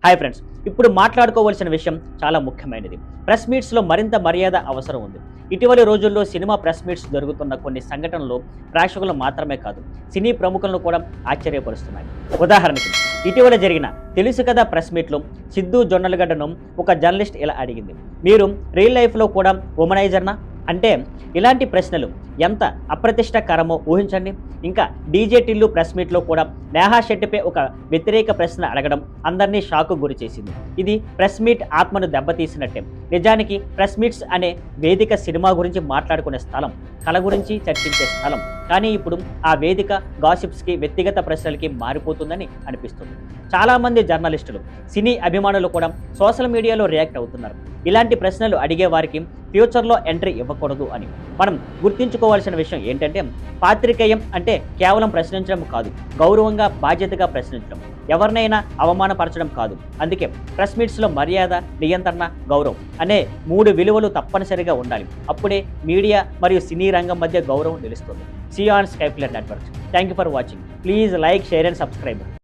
Hi friends, ఇప్పుడు మాట్లాడుకోవాల్సిన విషయం చాలా ముఖ్యమైనది. ప్రెస్ మీట్స్లో మరింత మర్యాద అవసరం ఉంది. ఇటీవలి రోజుల్లో సినిమా ప్రెస్ మీట్స్ జరుగుతున్న కొన్ని సంఘటనలు ప్రేక్షకులు మాత్రమే కాదు, సినీ ప్రముఖులను కూడా ఆశ్చర్యపరుస్తున్నాయి. ఉదాహరణకి ఇటీవల జరిగిన తెలుసు కదా ప్రెస్ మీట్లో సిద్ధు జొన్నలగడ్డను ఒక జర్నలిస్ట్ ఇలా అడిగింది, మీరు రియల్ లైఫ్లో కూడా ఉమనైజర్నా అంటే? ఇలాంటి ప్రశ్నలు ఎంత అప్రతిష్టకరమో ఊహించండి. ఇంకా డీజే టిల్లు ప్రెస్ మీట్లో కూడా నేహా శెట్టిపై ఒక వ్యతిరేక ప్రశ్న అడగడం అందరినీ షాకు గురి చేసింది. ఇది ప్రెస్ మీట్ ఆత్మను దెబ్బతీసినట్టే. నిజానికి ప్రెస్ మీట్స్ అనే వేదిక సినిమా గురించి మాట్లాడుకునే స్థలం, కళ గురించి చర్చించే స్థలం. కానీ ఇప్పుడు ఆ వేదిక గాసిప్స్కి, వ్యక్తిగత ప్రశ్నలకి మారిపోతుందని అనిపిస్తుంది. చాలామంది జర్నలిస్టులు, సినీ అభిమానులు కూడా సోషల్ మీడియాలో రియాక్ట్ అవుతున్నారు. ఇలాంటి ప్రశ్నలు అడిగే వారికి ఫ్యూచర్లో ఎంట్రీ ఇవ్వకూడదు అని. మనం గుర్తుంచుకోవాల్సిన విషయం ఏంటంటే, పాత్రికేయం అంటే కేవలం ప్రశ్నించడం కాదు, గౌరవంగా, బాధ్యతగా ప్రశ్నించడం, ఎవరినైనా అవమానపరచడం కాదు. అందుకే ప్రెస్ మీట్స్లో మర్యాద, నియంత్రణ, గౌరవం అనే 3 విలువలు తప్పనిసరిగా ఉండాలి. అప్పుడే మీడియా మరియు సినీ రంగం మధ్య గౌరవం నిలుస్తుంది. సీ యు ఆన్ స్కైప్లర్ networks. Thank you for watching. Please like, share and subscribe.